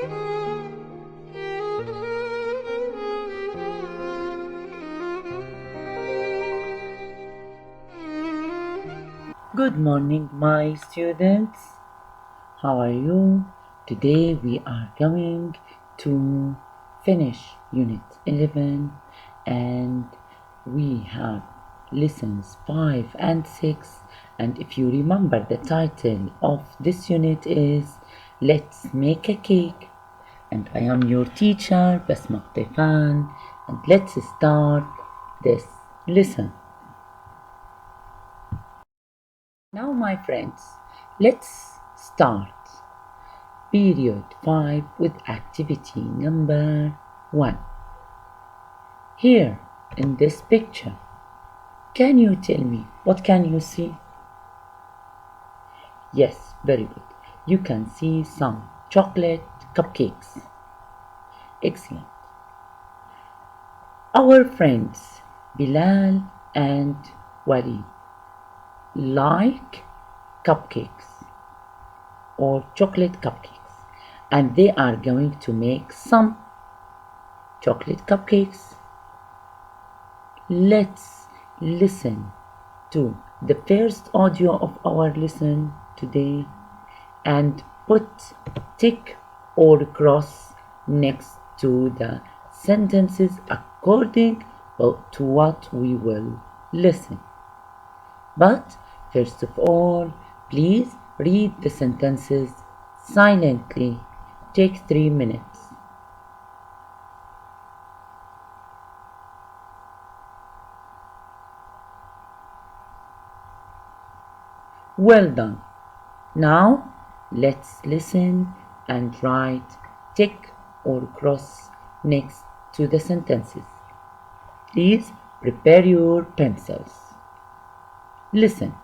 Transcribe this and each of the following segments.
Good morning, my students. How are you? Today we are going to finish Unit 11 and we have lessons 5 and 6. And if you remember, the title of this unit is Let's Make a Cake. And I am your teacher, Basma Qtifan, and let's start this lesson. Now, my friends, let's start period 5 with activity number 1. Here in this picture, can you tell me what can you see? Yes, very good. You can see some chocolate cupcakes. Excellent. Our friends Bilal and Wali like cupcakes or chocolate cupcakes, and they are going to make some chocolate cupcakes. Let's listen to the first audio of our lesson today and put tick or cross next to the sentences according to what we will listen. But first of all, please read the sentences silently. Take 3 minutes. Well done. Now let's listen and write tick or cross next to the sentences. Please prepare your pencils. Listen.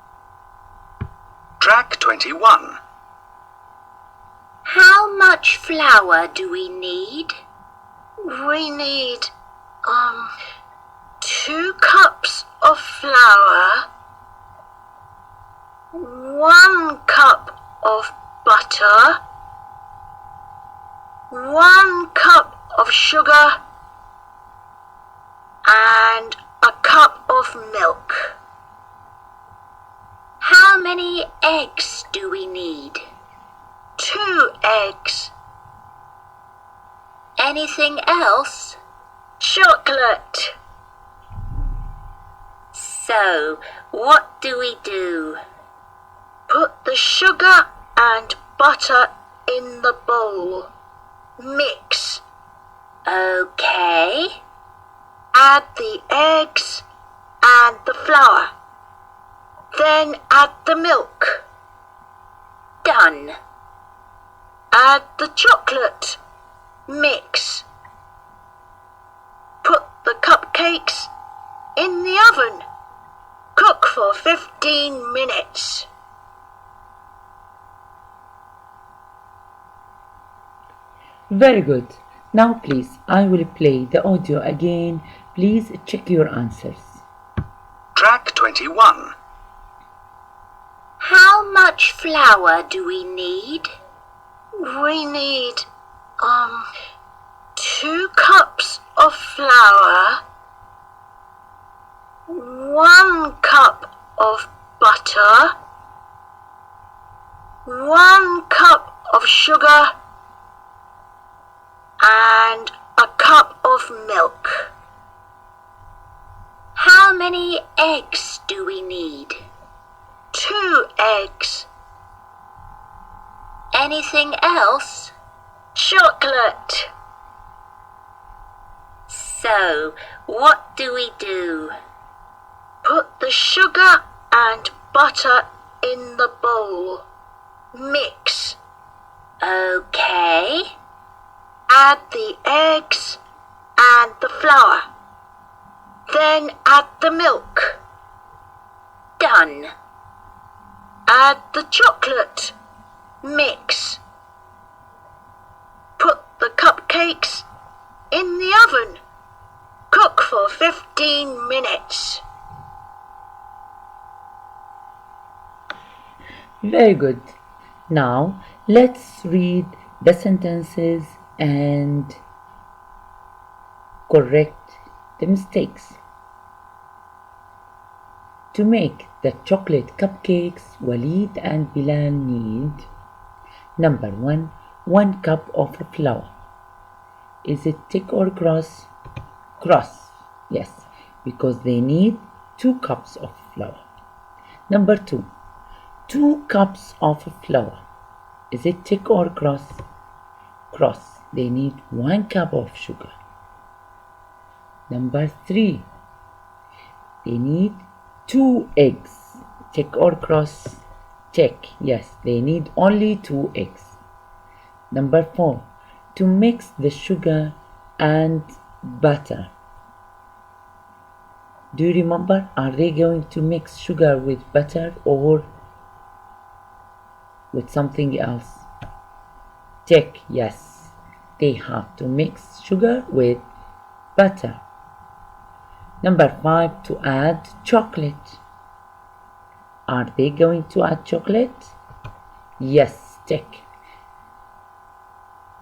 Track 21. How much flour do we need? We need 2 cups of flour, 1 cup of butter, 1 cup of sugar, and a cup of milk. How many eggs do we need? 2 eggs. Anything else? Chocolate. So, what do we do? Put the sugar and butter in the bowl. Mix. Okay. Add the eggs and the flour. Then add the milk. Done. Add the chocolate. Mix. Put the cupcakes in the oven. Cook for 15 minutes. Very good. Now please, I will play the audio again. Please check your answers. Track 21. How much flour do we need? We need 2 cups of flour, 1 cup of butter, 1 cup of sugar, and a cup of milk. How many eggs do we need? 2 eggs. Anything else? Chocolate. So, what do we do? Put the sugar and butter in the bowl. Mix. Okay. Add the eggs and the flour. Then add the milk. Done. Add the chocolate. Mix. Put the cupcakes in the oven. Cook for 15 minutes. Very good. Now let's read the sentences and correct the mistakes. To make the chocolate cupcakes, Walid and Bilal need number 1, 1 cup of flour. Is it tick or cross? Cross, yes, because they need 2 cups of flour. Number 2, 2 cups of flour. Is it tick or cross? Cross, they need 1 cup of sugar. Number 3, they need 2 eggs. Tick or cross? Check, yes, they need only 2 eggs. Number 4, to mix the sugar and butter. Do you remember? Are they going to mix sugar with butter or with something else? Check, yes, they have to mix sugar with butter. Number 5, to add chocolate. Are they going to add chocolate? Yes, check.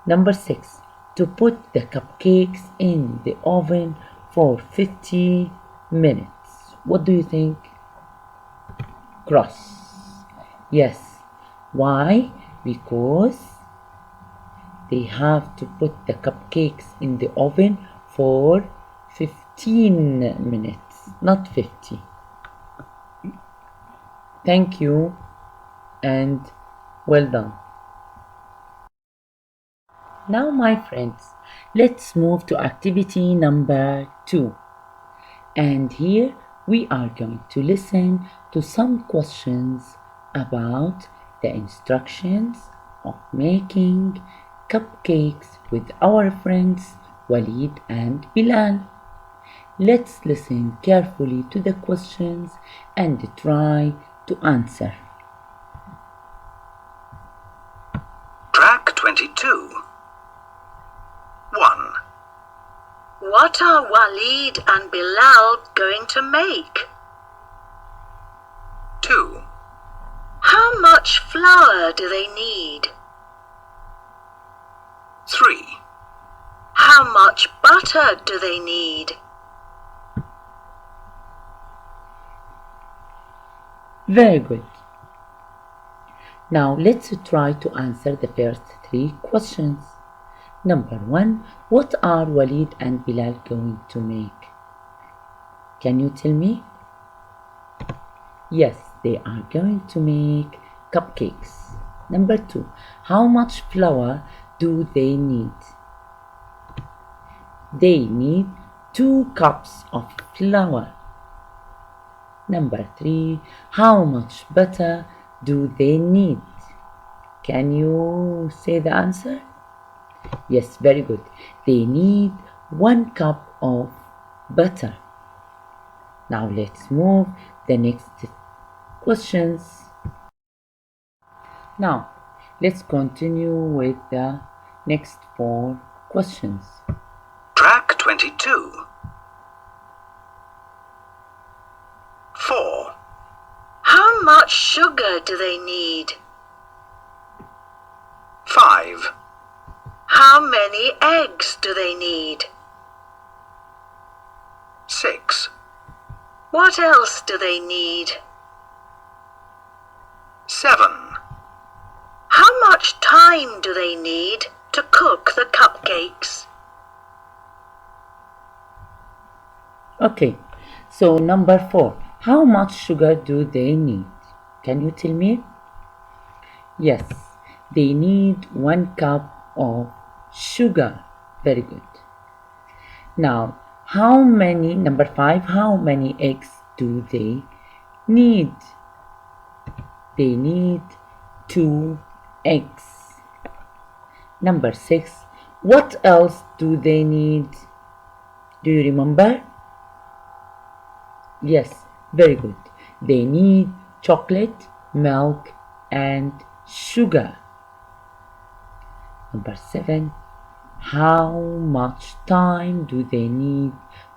Number 6, to put the cupcakes in the oven for 50 minutes. What do you think? Cross. Yes. Why? Because they have to put the cupcakes in the oven for 15 minutes, not 50. Thank you and well done. Now, my friends, let's move to activity number 2. And here we are going to listen to some questions about the instructions of making cupcakes with our friends Walid and Bilal. Let's listen carefully to the questions and try to answer. Track 22. 1. What are Walid and Bilal going to make? 2. How much flour do they need? 3. How much butter do they need? Very good. Now let's try to answer the first 3 questions. Number 1, what are Walid and Bilal going to make? Can you tell me? Yes, they are going to make cupcakes. Number 2, how much flour do they need? They need 2 cups of flour. Number 3, how much butter do they need? Can you say the answer? Yes, very good. They need 1 cup of butter. Now let's move the next questions. Now let's continue with the next 4 questions. Track 22. 4. How much sugar do they need? 5. How many eggs do they need? 6. What else do they need? 7. How much time do they need to cook the cupcakes? Okay, so number 4, how much sugar do they need? Can you tell me? Yes, they need 1 cup of sugar. Very good. Now, number 5, how many eggs do they need? They need 2 eggs. Number 6, what else do they need? Do you remember? Yes, very good. They need chocolate, milk, and sugar. Number 7, how much time do they need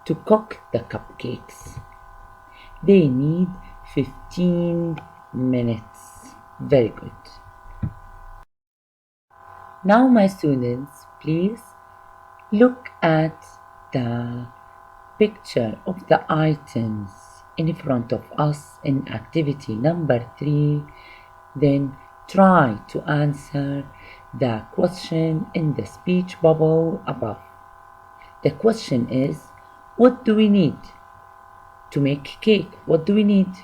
to cook the cupcakes? They need 15 minutes. Very good. Now, my students, please look at the picture of the items in front of us in activity number 3. Then try to answer the question in the speech bubble above. The question is, what do we need to make cake? What do we need?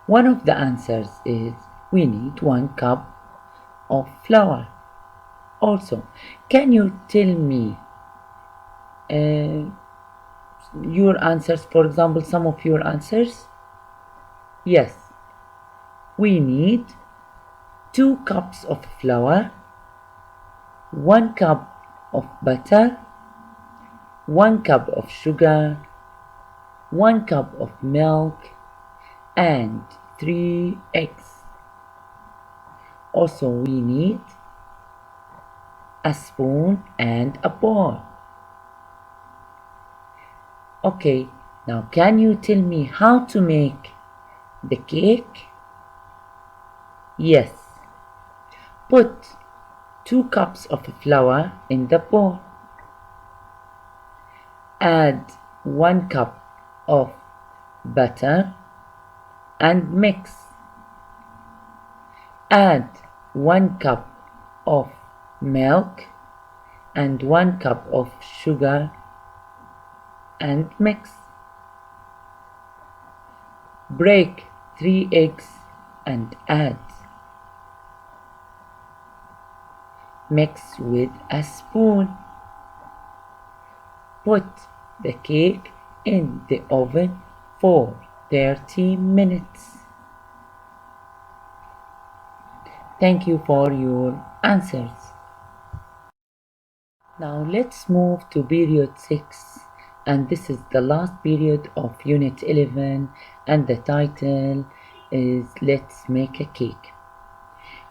One of the answers is we need 1 cup of flour. Also, can you tell me your answers, for example, some of your answers? Yes, we need 2 cups of flour, 1 cup of butter, 1 cup of sugar, 1 cup of milk, and 3 eggs. Also, we need a spoon and a bowl. Okay, now can you tell me how to make the cake? Yes. Put 2 cups of flour in the bowl. Add 1 cup of butter and mix. Add 1 cup of milk and 1 cup of sugar and mix. Break 3 eggs and add. Mix with a spoon. Put the cake in the oven for 30 minutes. Thank you for your answers. Now let's move to period 6, and this is the last period of unit 11, and the title is Let's Make a Cake.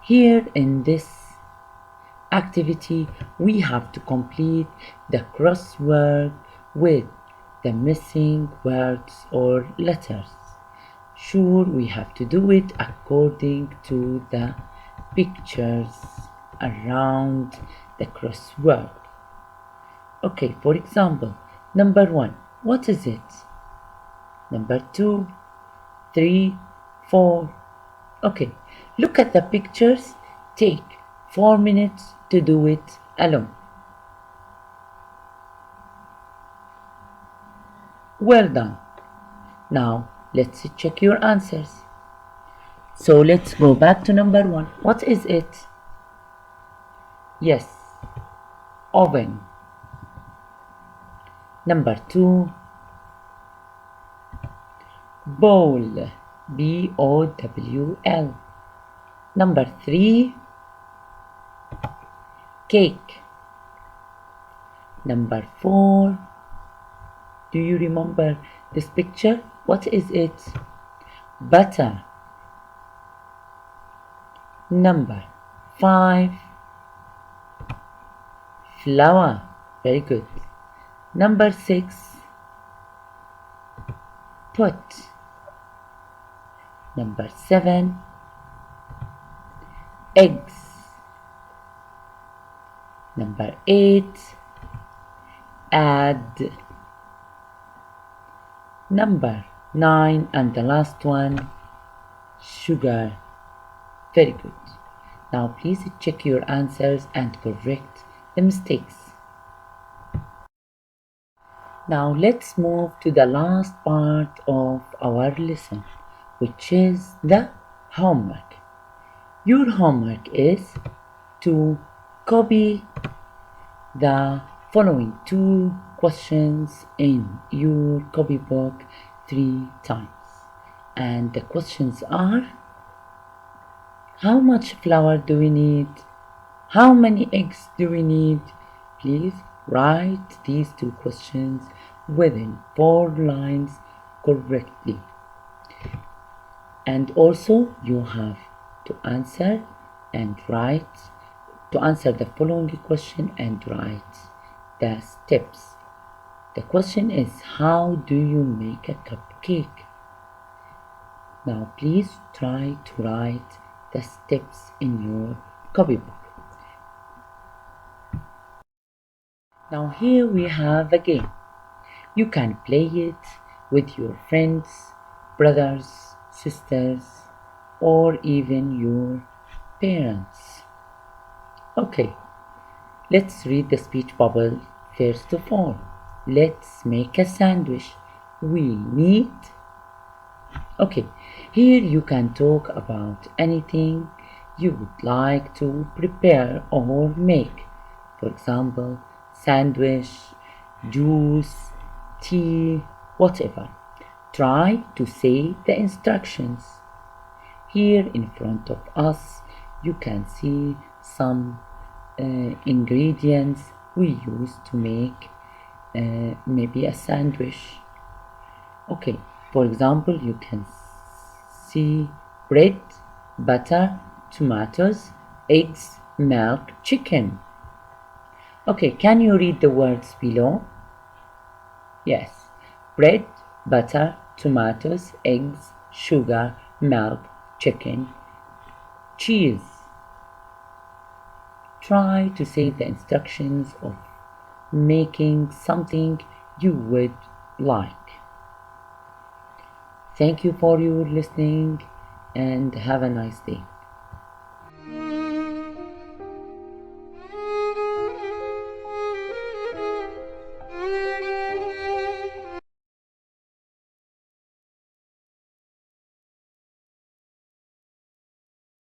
Here in this activity we have to complete the crossword with the missing words or letters. Sure, we have to do it according to the pictures around the crossword. Okay, for example, number 1, what is it? Number 2, 3, 4. Okay, look at the pictures. Take 4 minutes to do it alone. Well done. Now let's check your answers. So let's go back to number 1. What is it? Yes, oven. Number 2, bowl. B-O-W-L. Number 3, cake. Number 4, do you remember this picture? What is it? Butter. Number 5, flour. Very good. Number 6, pot. Number 7, eggs. Number 8, add. Number 9 and the last one, sugar. Very good. Now please check your answers and correct the mistakes. Now let's move to the last part of our lesson, which is the homework. Your homework is to copy the following 2 questions in your copybook 3 times. And the questions are: how much flour do we need? How many eggs do we need? Please write these 2 questions within 4 lines correctly. And also you have to answer the following question and write the steps. The question is, how do you make a cupcake? Now please try to write the steps in your copybook. Now here we have a game. You can play it with your friends, brothers, sisters, or even your parents. Okay, let's read the speech bubble first of all. Let's make a sandwich. We need. Okay, here you can talk about anything you would like to prepare or make. For example, sandwich, juice, tea, whatever. Try to say the instructions. Here in front of us, you can see some ingredients we use to make maybe a sandwich. Okay, for example, you can see bread, butter, tomatoes, eggs, milk, chicken. Okay, can you read the words below? Yes. Bread, butter, tomatoes, eggs, sugar, milk, chicken, cheese. Try to say the instructions of making something you would like. Thank you for your listening and have a nice day.